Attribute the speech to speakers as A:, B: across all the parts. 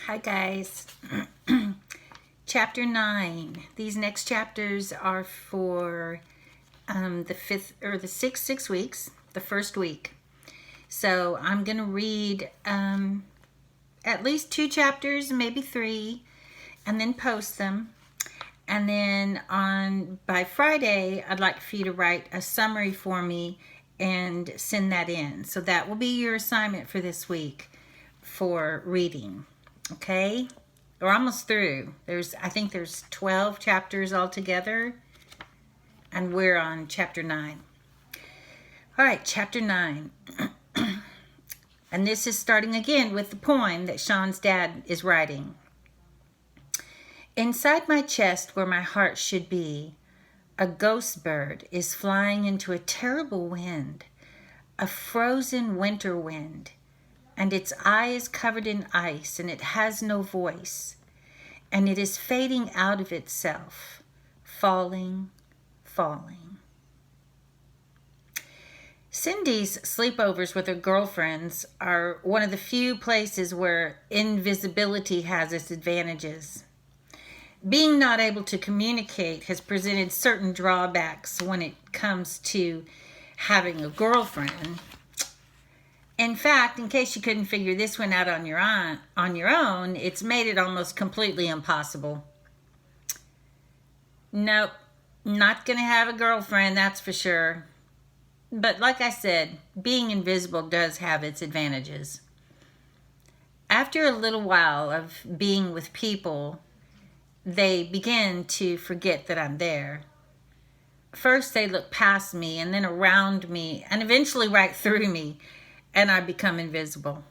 A: Hi guys. Chapter 9. These next chapters are for the fifth or the six weeks, the first week. So I'm going to read at least 2 chapters, maybe 3, and then post them. And then by Friday, I'd like for you to write a summary for me and send that in. So that will be your assignment for this week for reading. Okay? We're almost through. I think there's 12 chapters altogether, and we're on chapter 9. All right, chapter 9. And this is starting again with the poem that Sean's dad is writing. Inside my chest where my heart should be, a ghost bird is flying into a terrible wind, a frozen winter wind, and its eye is covered in ice, and it has no voice, and it is fading out of itself, falling, falling. Cindy's sleepovers with her girlfriends are one of the few places where invisibility has its advantages. Being not able to communicate has presented certain drawbacks when it comes to having a girlfriend. In fact, in case you couldn't figure this one out on your own, it's made it almost completely impossible. Nope, not gonna have a girlfriend, that's for sure. But like I said, being invisible does have its advantages. After a little while of being with people, they begin to forget that I'm there. First, they look past me, and then around me, and eventually right through me, and I become invisible.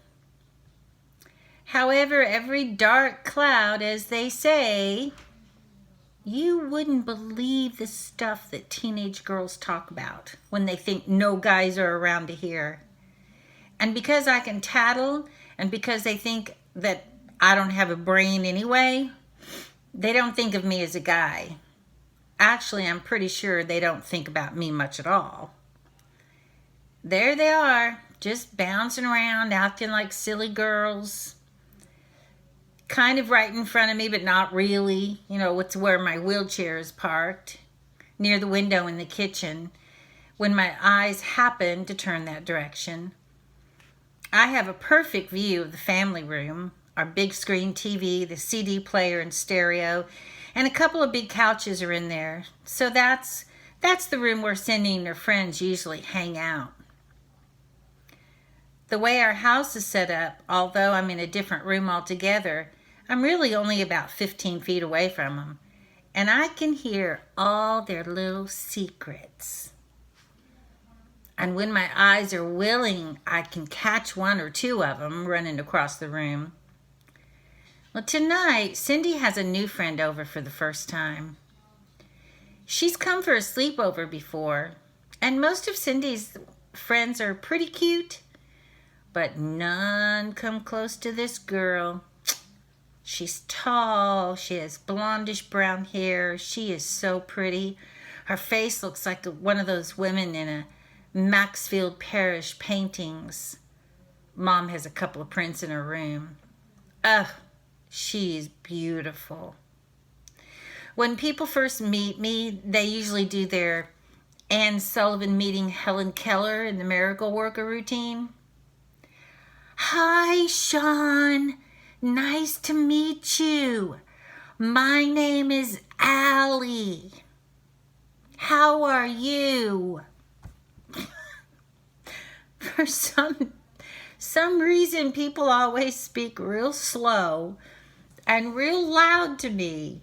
A: However, every dark cloud, as they say, you wouldn't believe the stuff that teenage girls talk about when they think no guys are around to hear. And because I can tattle, and because they think that I don't have a brain anyway, they don't think of me as a guy. Actually, I'm pretty sure they don't think about me much at all. There they are, just bouncing around, acting like silly girls. Kind of right in front of me, but not really. You know, it's where my wheelchair is parked, near the window in the kitchen, when my eyes happen to turn that direction. I have a perfect view of the family room, our big screen TV, the CD player and stereo, and a couple of big couches are in there. So that's the room where Cindy and her friends usually hang out. The way our house is set up, although I'm in a different room altogether, I'm really only about 15 feet away from them, and I can hear all their little secrets. And when my eyes are willing, I can catch 1 or 2 of them running across the room. Well, tonight, Cindy has a new friend over for the first time. She's come for a sleepover before, and most of Cindy's friends are pretty cute, but none come close to this girl. She's tall, she has blondish brown hair, she is so pretty. Her face looks like one of those women in a Maxfield Parrish paintings. Mom has a couple of prints in her room. Ugh, she's beautiful. When people first meet me, they usually do their Anne Sullivan meeting Helen Keller in the Miracle Worker routine. Hi, Sean. Nice to meet you. My name is Allie. How are you? For some reason, people always speak real slow and real loud to me.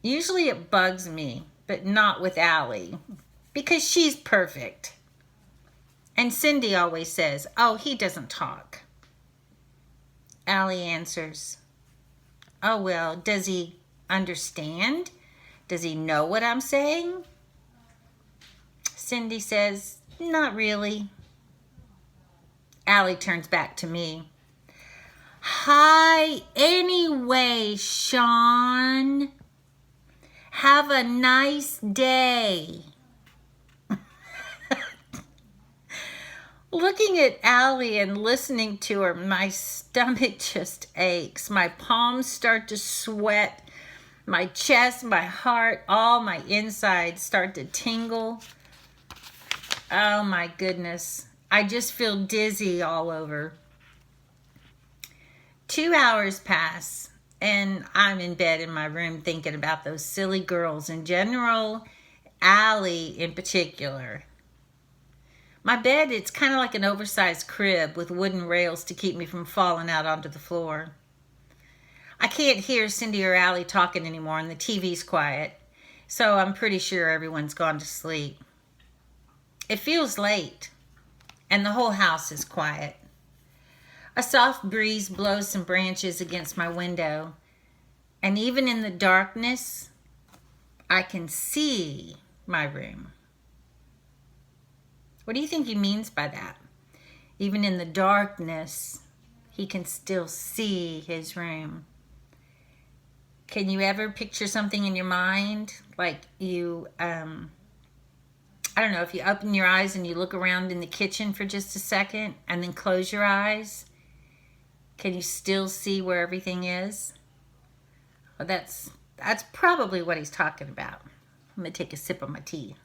A: Usually it bugs me, but not with Allie, because she's perfect. And Cindy always says, "Oh, he doesn't talk." Allie answers, "Oh, well, does he understand? Does he know what I'm saying?" Cindy says, "Not really." Allie turns back to me. "Hi, anyway, Sean. Have a nice day." Looking at Allie and listening to her, my stomach just aches. My palms start to sweat. My chest, my heart, all my insides start to tingle. Oh my goodness. I just feel dizzy all over. 2 hours pass and I'm in bed in my room thinking about those silly girls in general, Allie in particular. My bed, it's kind of like an oversized crib with wooden rails to keep me from falling out onto the floor. I can't hear Cindy or Allie talking anymore and the TV's quiet, so I'm pretty sure everyone's gone to sleep. It feels late and the whole house is quiet. A soft breeze blows some branches against my window, and even in the darkness, I can see my room. What do you think he means by that? Even in the darkness, he can still see his room. Can you ever picture something in your mind? Like you, I don't know, if you open your eyes and you look around in the kitchen for just a second and then close your eyes, can you still see where everything is? Well, that's probably what he's talking about. I'm going to take a sip of my tea.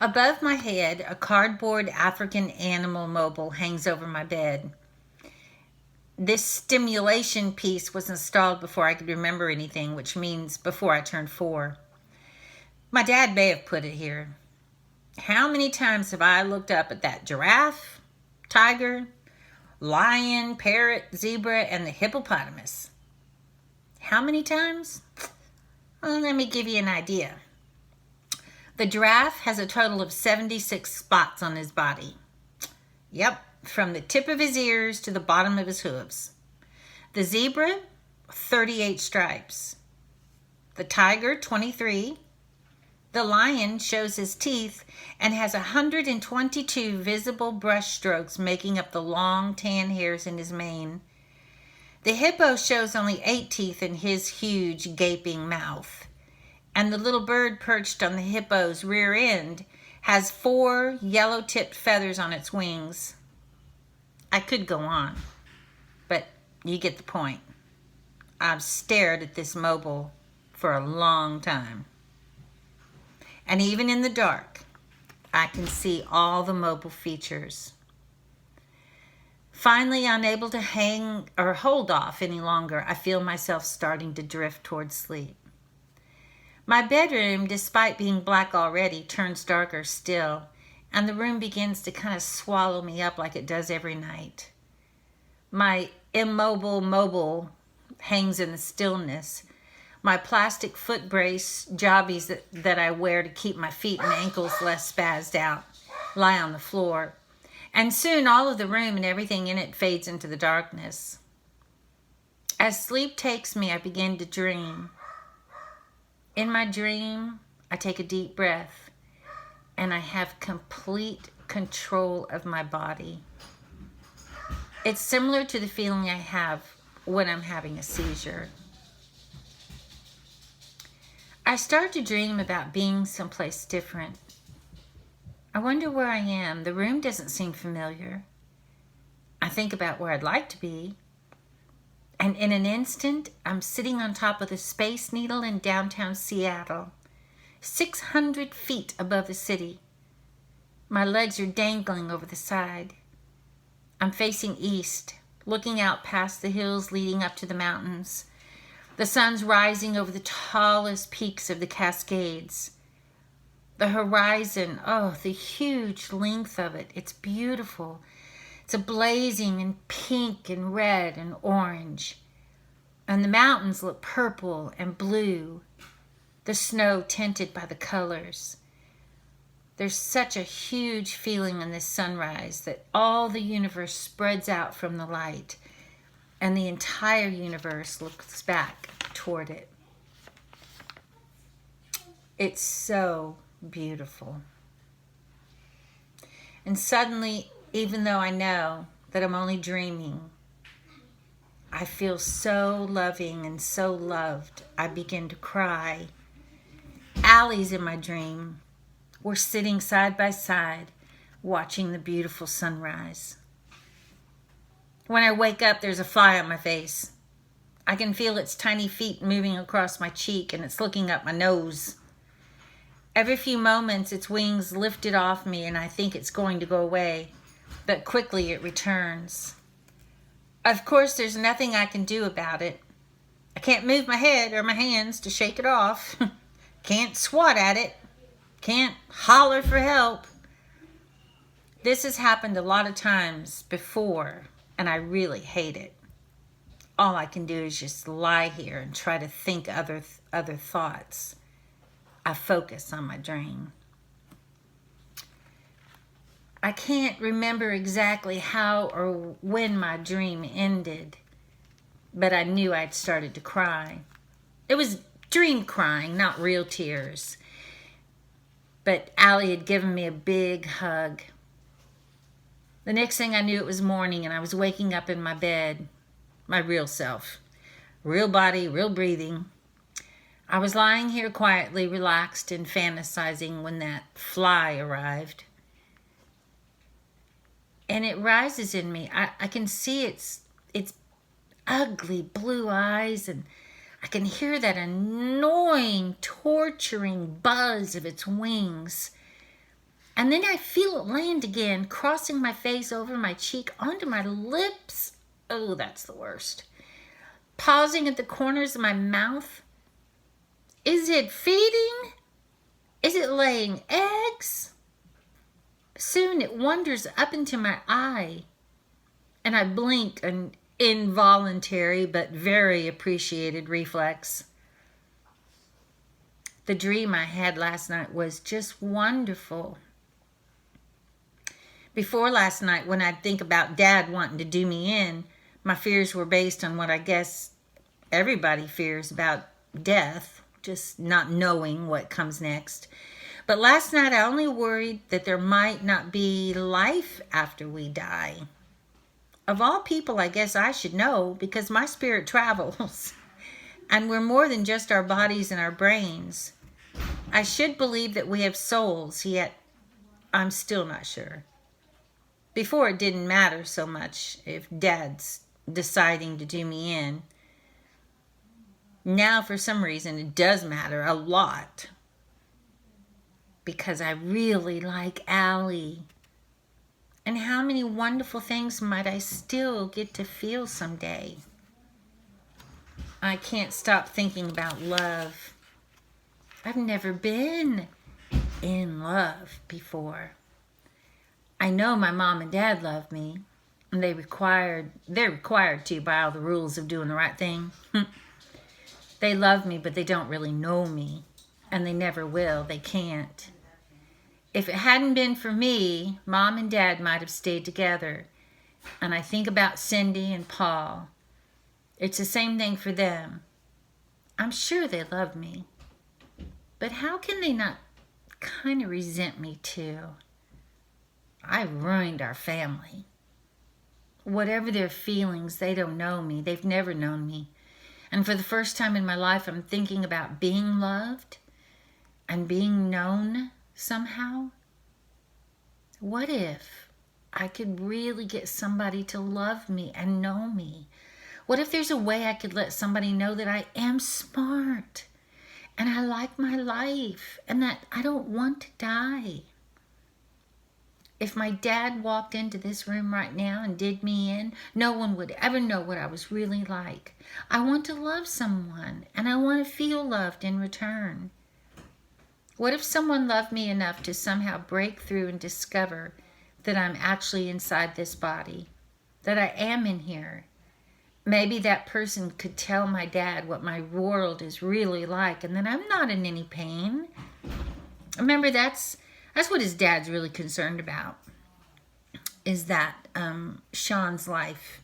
A: Above my head, a cardboard African animal mobile hangs over my bed. This stimulation piece was installed before I could remember anything, which means before I turned 4. My dad may have put it here. How many times have I looked up at that giraffe, tiger, lion, parrot, zebra, and the hippopotamus? How many times? Well, let me give you an idea. The giraffe has a total of 76 spots on his body. Yep, from the tip of his ears to the bottom of his hooves. The zebra, 38 stripes. The tiger, 23. The lion shows his teeth and has 122 visible brush strokes making up the long tan hairs in his mane. The hippo shows only 8 teeth in his huge gaping mouth. And the little bird perched on the hippo's rear end has 4 yellow-tipped feathers on its wings. I could go on, but you get the point. I've stared at this mobile for a long time. And even in the dark, I can see all the mobile features. Finally, unable to hang or hold off any longer, I feel myself starting to drift towards sleep. My bedroom, despite being black already, turns darker still, and the room begins to kind of swallow me up like it does every night. My immobile mobile hangs in the stillness. My plastic foot brace jobbies that I wear to keep my feet and ankles less spazzed out lie on the floor. And soon all of the room and everything in it fades into the darkness. As sleep takes me, I begin to dream. In my dream, I take a deep breath and I have complete control of my body. It's similar to the feeling I have when I'm having a seizure. I start to dream about being someplace different. I wonder where I am. The room doesn't seem familiar. I think about where I'd like to be. And in an instant, I'm sitting on top of the Space Needle in downtown Seattle, 600 feet above the city. My legs are dangling over the side. I'm facing east, looking out past the hills leading up to the mountains. The sun's rising over the tallest peaks of the Cascades. The horizon, oh, the huge length of it. It's beautiful. It's blazing in pink and red and orange. And the mountains look purple and blue. The snow tinted by the colors. There's such a huge feeling in this sunrise that all the universe spreads out from the light. And the entire universe looks back toward it. It's so beautiful. And suddenly, even though I know that I'm only dreaming, I feel so loving and so loved, I begin to cry. Allie's in my dream. We're sitting side by side, watching the beautiful sunrise. When I wake up, there's a fly on my face. I can feel its tiny feet moving across my cheek, and it's looking up my nose. Every few moments, its wings lift it off me, and I think it's going to go away, but quickly it returns. Of course, there's nothing I can do about it. I can't move my head or my hands to shake it off. Can't swat at it. Can't holler for help. This has happened a lot of times before, and I really hate it. All I can do is just lie here and try to think other thoughts. I focus on my dream. I can't remember exactly how or when my dream ended, but I knew I'd started to cry. It was dream crying, not real tears. But Allie had given me a big hug. The next thing I knew, it was morning, and I was waking up in my bed, my real self. Real body, real breathing. I was lying here quietly, relaxed and fantasizing when that fly arrived. And it rises in me. I can see its ugly blue eyes, and I can hear that annoying, torturing buzz of its wings. And then I feel it land again, crossing my face over my cheek onto my lips. Oh, that's the worst. Pausing at the corners of my mouth. Is it feeding? Is it laying eggs? Soon it wanders up into my eye, and I blink, an involuntary but very appreciated reflex. The dream I had last night was just wonderful. Before last night, when I'd think about Dad wanting to do me in, my fears were based on what I guess everybody fears about death, just not knowing what comes next. But last night I only worried that there might not be life after we die. Of all people, I guess I should know, because my spirit travels. And we're more than just our bodies and our brains. I should believe that we have souls, yet I'm still not sure. Before, it didn't matter so much if Dad's deciding to do me in. Now, for some reason, it does matter a lot. Because I really like Allie. And how many wonderful things might I still get to feel someday? I can't stop thinking about love. I've never been in love before. I know my mom and dad love me, and they're required to by all the rules of doing the right thing. They love me, but they don't really know me, and they never will. They can't. If it hadn't been for me, Mom and Dad might have stayed together. And I think about Cindy and Paul. It's the same thing for them. I'm sure they love me. But how can they not kind of resent me too? I ruined our family. Whatever their feelings, they don't know me. They've never known me. And for the first time in my life, I'm thinking about being loved and being known somehow. What if I could really get somebody to love me and know me? What if there's a way I could let somebody know that I am smart and I like my life and that I don't want to die? If my dad walked into this room right now and did me in, no one would ever know what I was really like. I want to love someone, and I want to feel loved in return. What if someone loved me enough to somehow break through and discover that I'm actually inside this body, that I am in here? Maybe that person could tell my dad what my world is really like, and that I'm not in any pain. Remember, that's what his dad's really concerned about, is that Sean's life.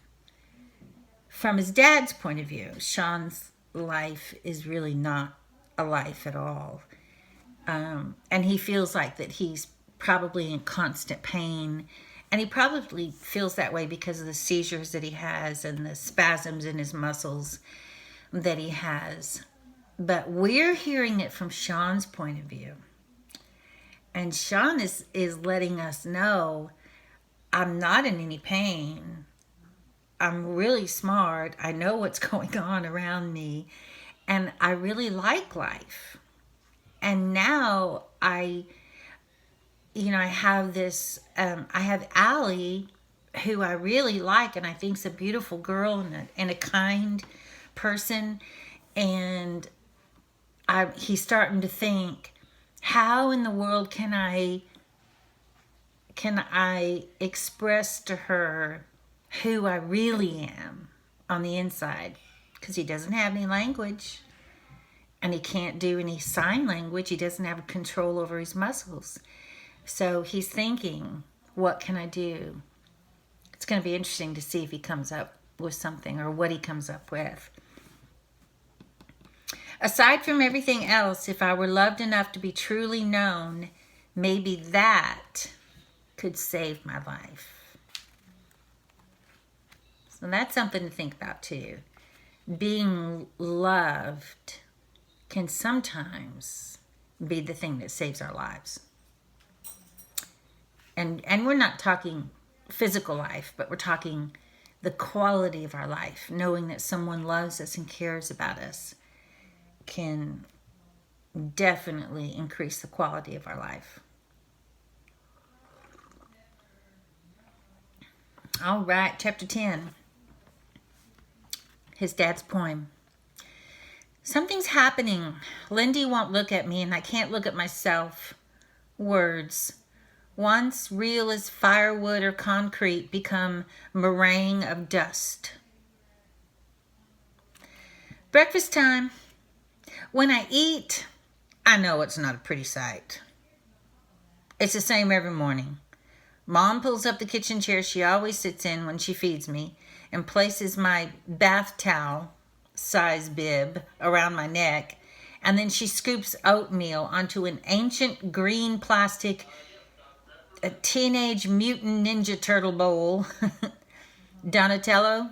A: From his dad's point of view, Sean's life is really not a life at all. And he feels like that he's probably in constant pain. And he probably feels that way because of the seizures that he has and the spasms in his muscles that he has. But we're hearing it from Sean's point of view. And Sean is letting us know, I'm not in any pain. I'm really smart. I know what's going on around me. And I really like life. And now I have this, I have Allie, who I really like, and I think's a beautiful girl and a kind person. And he's starting to think, how in the world can I express to her who I really am on the inside? Because he doesn't have any language, and he can't do any sign language. He doesn't have control over his muscles. So he's thinking, what can I do? It's going to be interesting to see if he comes up with something, or what he comes up with. Aside from everything else, if I were loved enough to be truly known, maybe that could save my life. So that's something to think about too. Being loved can sometimes be the thing that saves our lives. And we're not talking physical life, but we're talking the quality of our life. Knowing that someone loves us and cares about us can definitely increase the quality of our life. All right, chapter 10. His dad's poem. Something's happening. Lindy won't look at me, and I can't look at myself. Words, once real as firewood or concrete, become meringue of dust. Breakfast time. When I eat, I know it's not a pretty sight. It's the same every morning. Mom pulls up the kitchen chair she always sits in when she feeds me and places my bath towel size bib around my neck, and then she scoops oatmeal onto an ancient green plastic a Teenage Mutant Ninja Turtle bowl. Donatello,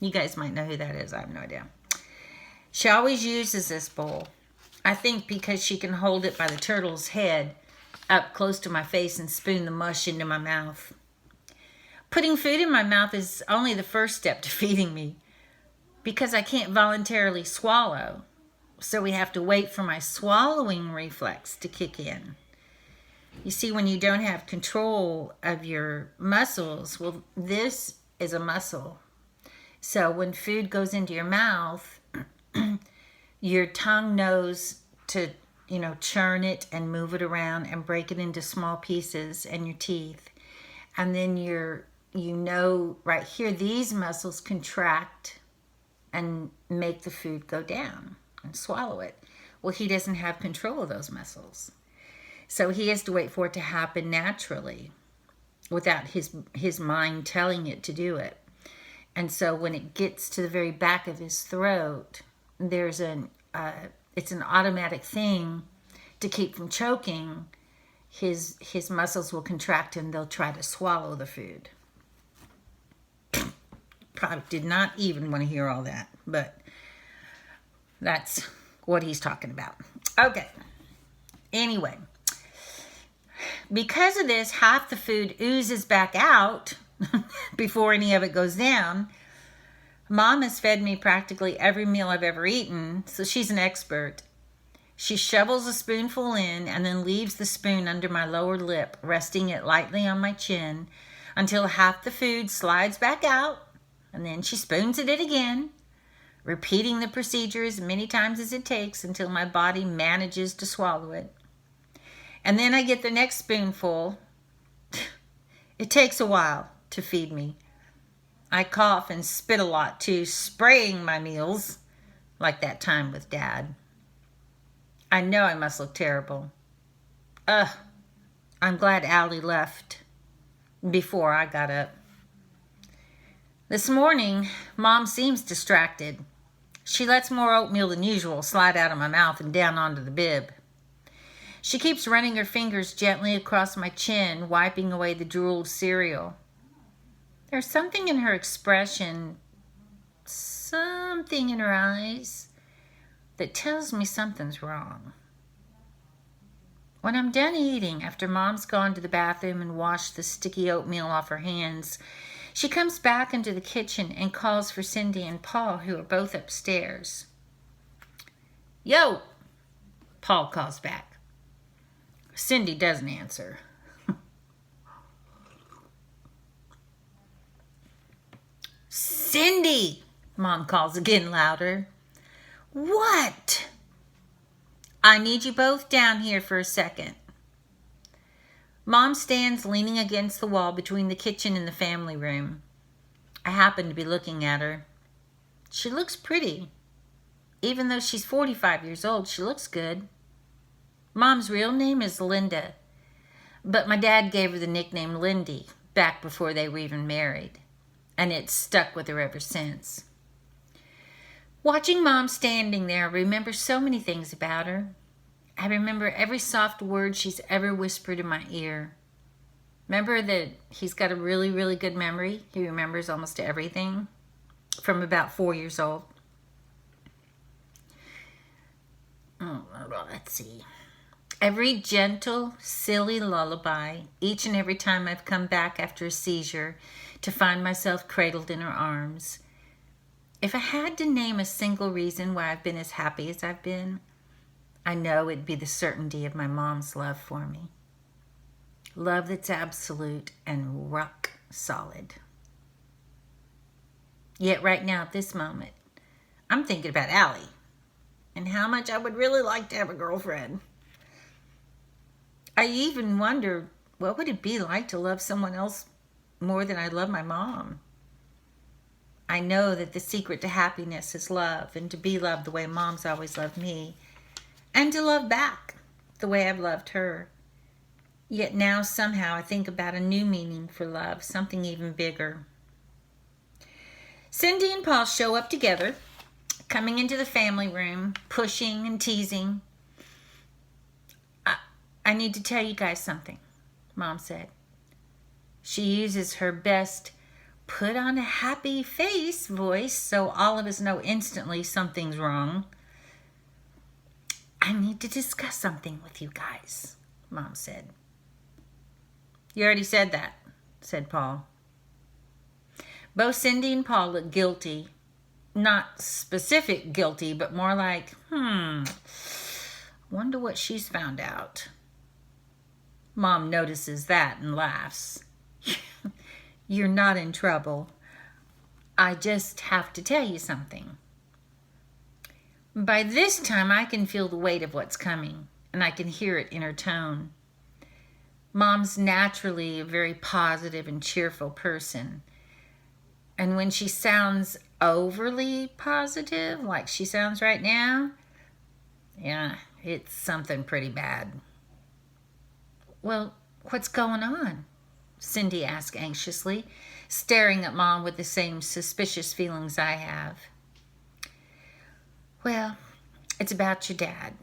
A: you guys might know who that is. I have no idea. She always uses this bowl, I think because she can hold it by the turtle's head up close to my face and spoon the mush into my mouth. Putting food in my mouth is only the first step to feeding me, because I can't voluntarily swallow. So we have to wait for my swallowing reflex to kick in. You see, when you don't have control of your muscles, well, this is a muscle. So when food goes into your mouth, your tongue knows to, churn it and move it around and break it into small pieces, and your teeth. And then right here, these muscles contract and make the food go down and swallow it. Well, he doesn't have control of those muscles. So he has to wait for it to happen naturally without his mind telling it to do it. And so when it gets to the very back of his throat, it's an automatic thing to keep from choking. His muscles will contract and they'll try to swallow the food. Probably did not even want to hear all that, but that's what he's talking about. Okay. Anyway, because of this, half the food oozes back out before any of it goes down. Mom has fed me practically every meal I've ever eaten, so she's an expert. She shovels a spoonful in and then leaves the spoon under my lower lip, resting it lightly on my chin until half the food slides back out, and then she spoons it in again, repeating the procedure as many times as it takes until my body manages to swallow it. And then I get the next spoonful. It takes a while to feed me. I cough and spit a lot too, spraying my meals, like that time with Dad. I know I must look terrible. I'm glad Allie left before I got up. This morning, Mom seems distracted. She lets more oatmeal than usual slide out of my mouth and down onto the bib. She keeps running her fingers gently across my chin, wiping away the drooled cereal. There's something in her expression, something in her eyes, that tells me something's wrong. When I'm done eating, after Mom's gone to the bathroom and washed the sticky oatmeal off her hands, she comes back into the kitchen and calls for Cindy and Paul, who are both upstairs. "Yo," Paul calls back. Cindy doesn't answer. "Cindy," Mom calls again louder. "What?" "I need you both down here for a second." Mom stands leaning against the wall between the kitchen and the family room. I happen to be looking at her. She looks pretty. Even though she's 45 years old, she looks good. Mom's real name is Linda, but my dad gave her the nickname Lindy back before they were even married, and it's stuck with her ever since. Watching Mom standing there, I remember so many things about her. I remember every soft word she's ever whispered in my ear. Remember that he's got a really, really good memory. He remembers almost everything from about 4 years old. Let's see. Every gentle, silly lullaby, each and every time I've come back after a seizure to find myself cradled in her arms. If I had to name a single reason why I've been as happy as I've been, I know it'd be the certainty of my mom's love for me. Love that's absolute and rock solid. Yet right now at this moment, I'm thinking about Allie and how much I would really like to have a girlfriend. I even wonder, what would it be like to love someone else more than I love my mom? I know that the secret to happiness is love, and to be loved the way Mom's always loved me, and to love back the way I've loved her. Yet now somehow I think about a new meaning for love, something even bigger. Cindy and Paul show up together, coming into the family room, pushing and teasing. I need to tell you guys something, Mom said. She uses her best put on a happy face voice so all of us know instantly something's wrong. I need to discuss something with you guys, Mom said. You already said that, said Paul. Both Cindy and Paul look guilty. Not specific guilty, but more like, wonder what she's found out. Mom notices that and laughs. You're not in trouble. I just have to tell you something. By this time, I can feel the weight of what's coming, and I can hear it in her tone. Mom's naturally a very positive and cheerful person. And when she sounds overly positive, like she sounds right now, yeah, it's something pretty bad. Well, what's going on? Cindy asked anxiously, staring at Mom with the same suspicious feelings I have. Well, it's about your dad.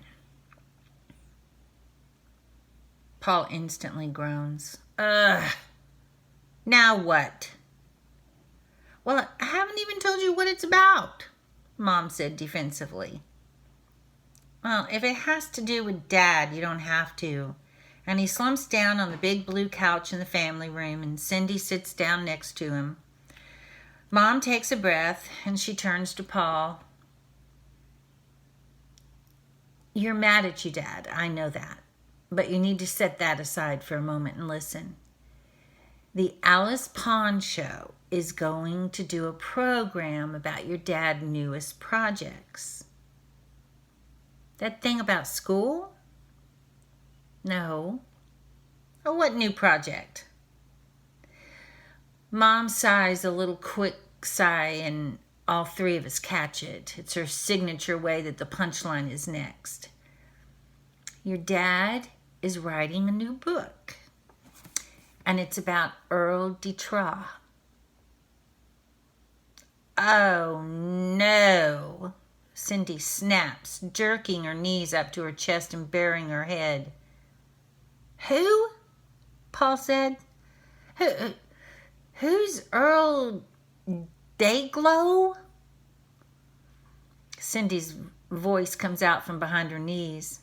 A: Paul instantly groans. Ugh. Now what? Well, I haven't even told you what it's about, Mom said defensively. Well, if it has to do with Dad, you don't have to. And he slumps down on the big blue couch in the family room, and Cindy sits down next to him. Mom takes a breath, and she turns to Paul. You're mad at your dad, I know that. But you need to set that aside for a moment and listen. The Alice Pond Show is going to do a program about your dad's newest projects. That thing about school? No. Oh, what new project? Mom sighs a little quick sigh, and all three of us catch it. It's her signature way that the punchline is next. Your dad is writing a new book, and it's about Earl Detroit. Oh, no. Cindy snaps, jerking her knees up to her chest and burying her head. Who? Paul said. Who's Earl Dayglow? Cindy's voice comes out from behind her knees.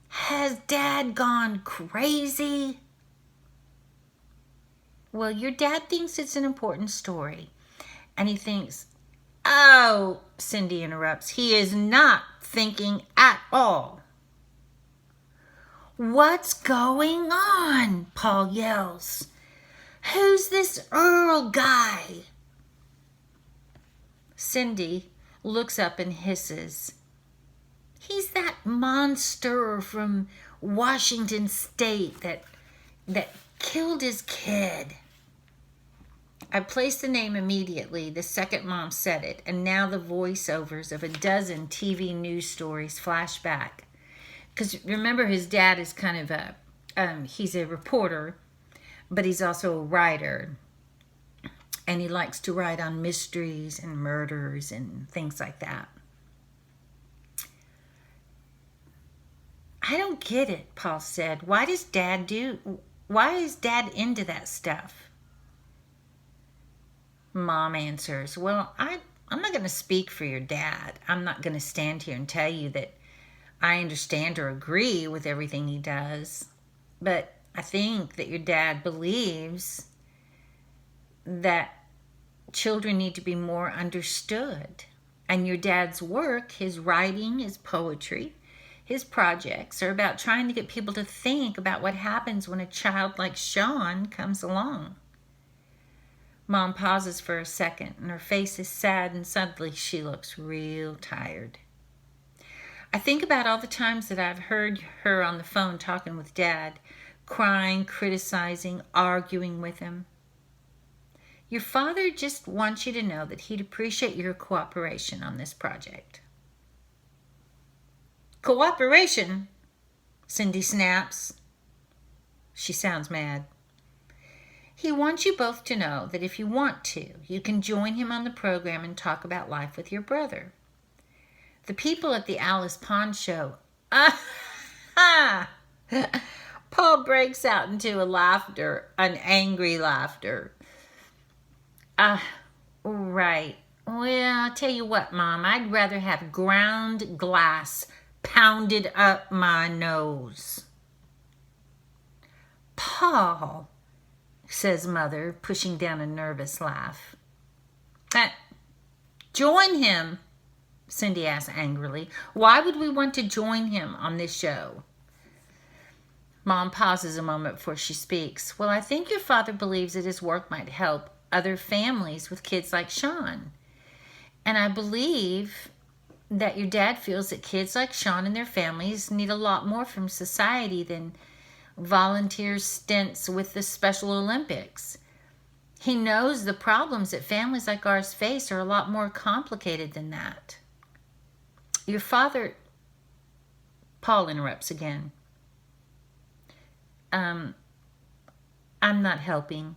A: Has Dad gone crazy? Well, your dad thinks it's an important story. And he thinks, oh, Cindy interrupts, he is not thinking at all. What's going on? Paul yells. Who's this Earl guy? Cindy looks up and hisses. He's that monster from Washington State that killed his kid. I placed the name immediately the second Mom said it, and now the voiceovers of a dozen TV news stories flash back. Because remember, his dad is kind of he's a reporter, but he's also a writer. And he likes to write on mysteries and murders and things like that. I don't get it, Paul said. Why is Dad into that stuff? Mom answers, well, I'm not going to speak for your dad. I'm not going to stand here and tell you that I understand or agree with everything he does. But I think that your dad believes that children need to be more understood. And your dad's work, his writing, his poetry, his projects are about trying to get people to think about what happens when a child like Sean comes along. Mom pauses for a second, and her face is sad, and suddenly she looks real tired. I think about all the times that I've heard her on the phone talking with Dad, crying, criticizing, arguing with him. Your father just wants you to know that he'd appreciate your cooperation on this project. Cooperation? Cindy snaps. She sounds mad. He wants you both to know that if you want to, you can join him on the program and talk about life with your brother. The people at the Alice Pond show. Paul breaks out into an angry laughter. Right. Well, I'll tell you what, Mom, I'd rather have ground glass pounded up my nose. Paul, says Mother, pushing down a nervous laugh. Join him, Cindy asks angrily. Why would we want to join him on this show? Mom pauses a moment before she speaks. Well, I think your father believes that his work might help other families with kids like Sean. And I believe that your dad feels that kids like Sean and their families need a lot more from society than volunteer stints with the Special Olympics. He knows the problems that families like ours face are a lot more complicated than that. Your father... Paul interrupts again. I'm not helping.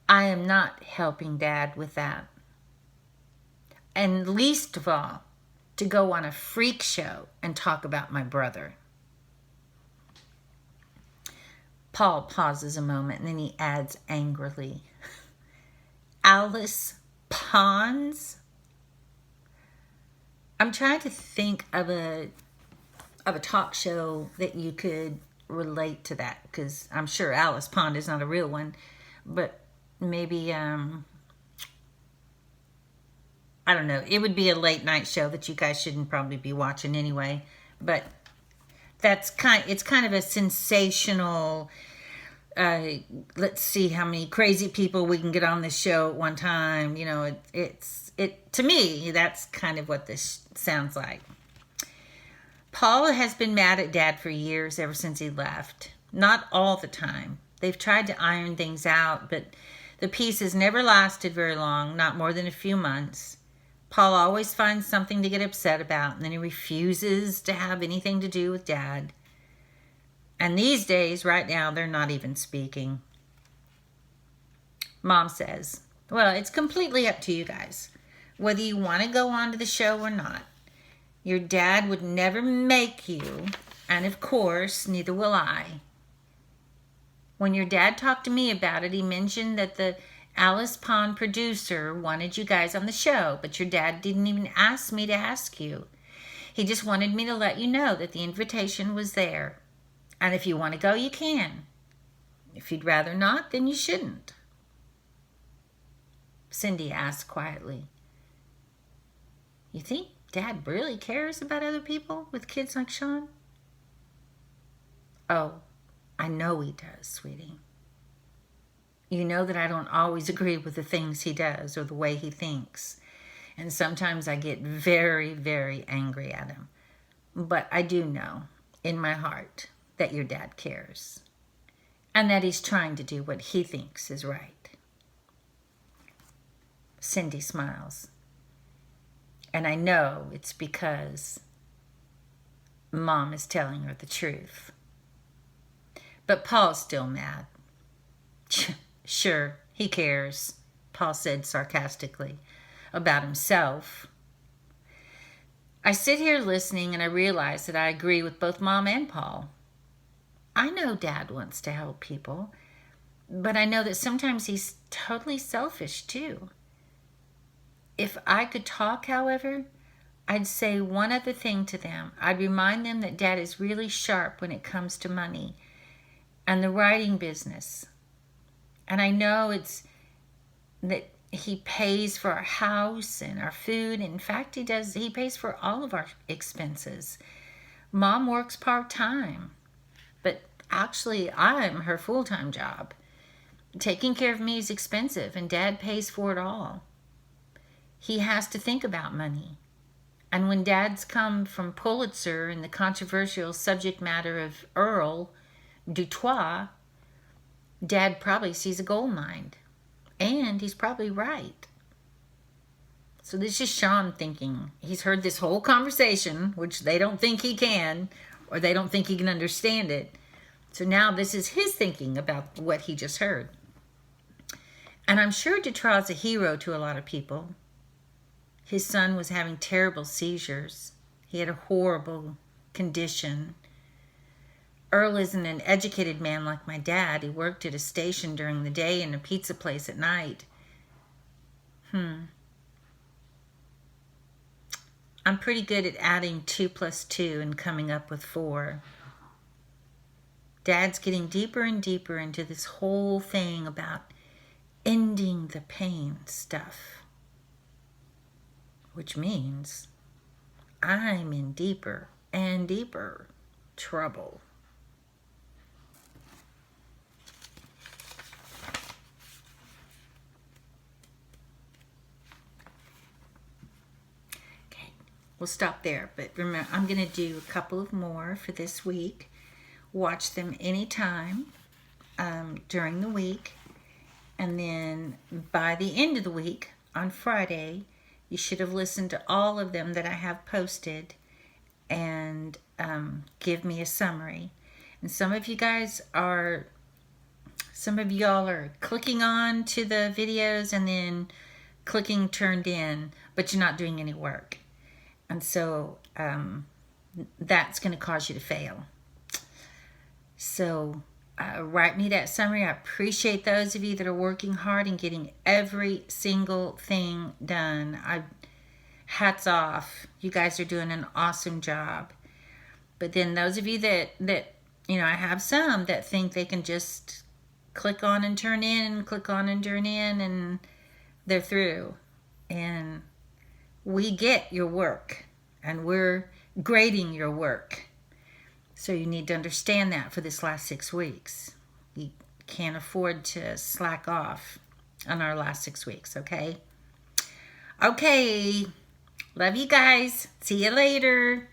A: I am not helping Dad with that. And least of all, to go on a freak show and talk about my brother. Paul pauses a moment and then he adds angrily, Alice Ponds? I'm trying to think of a talk show that you could relate to that, because I'm sure Alice Pond is not a real one, but maybe I don't know. It would be a late night show that you guys shouldn't probably be watching anyway, but it's kind of a sensational, let's see how many crazy people we can get on this show at one time. You know, it to me, that's kind of what this sounds like. Paul has been mad at Dad for years, ever since he left. Not all the time. They've tried to iron things out, but the peace has never lasted very long, not more than a few months. Paul always finds something to get upset about, and then he refuses to have anything to do with Dad. And these days, right now, they're not even speaking. Mom says, well, it's completely up to you guys, whether you want to go on to the show or not. Your dad would never make you, and of course, neither will I. When your dad talked to me about it, he mentioned that the Alice Pond producer wanted you guys on the show, but your dad didn't even ask me to ask you. He just wanted me to let you know that the invitation was there. And if you want to go, you can. If you'd rather not, then you shouldn't. Cindy asked quietly, "You think Dad really cares about other people with kids like Sean?" "Oh, I know he does, sweetie. You know that I don't always agree with the things he does or the way he thinks. And sometimes I get very, very angry at him. But I do know in my heart that your dad cares. And that he's trying to do what he thinks is right." Cindy smiles. "And I know it's because Mom is telling her the truth." But Paul's still mad. "Sure, he cares," Paul said sarcastically, "about himself." I sit here listening and I realize that I agree with both Mom and Paul. I know Dad wants to help people, but I know that sometimes he's totally selfish too. If I could talk, however, I'd say one other thing to them. I'd remind them that Dad is really sharp when it comes to money and the writing business. And I know it's that he pays for our house and our food. In fact, he pays for all of our expenses. Mom works part-time, but actually I'm her full-time job. Taking care of me is expensive, and Dad pays for it all. He has to think about money. And when Dad's come from Pulitzer and the controversial subject matter of Earl Dutoit, Dad probably sees a gold mine. And he's probably right. So this is Sean thinking. He's heard this whole conversation, which they don't think he can, or they don't think he can understand it. So now this is his thinking about what he just heard. And I'm sure Dutoit's a hero to a lot of people. His son was having terrible seizures. He had a horrible condition. Earl isn't an educated man like my dad. He worked at a station during the day and a pizza place at night. I'm pretty good at adding 2 + 2 and coming up with 4. Dad's getting deeper and deeper into this whole thing about ending the pain stuff, which means I'm in deeper and deeper trouble. Okay, we'll stop there. But remember, I'm going to do a couple of more for this week. Watch them anytime during the week. And then by the end of the week, on Friday, you should have listened to all of them that I have posted and give me a summary. And some of y'all are clicking on to the videos and then clicking turned in, but you're not doing any work. And so that's going to cause you to fail. So write me that summary. I appreciate those of you that are working hard and getting every single thing done. Hats off. You guys are doing an awesome job. But then those of you that I have some that think they can just click on and turn in, click on and turn in, and they're through. And we get your work, and we're grading your work. So you need to understand that for this last 6 weeks. You can't afford to slack off on our last 6 weeks, okay? Okay. Love you guys. See you later.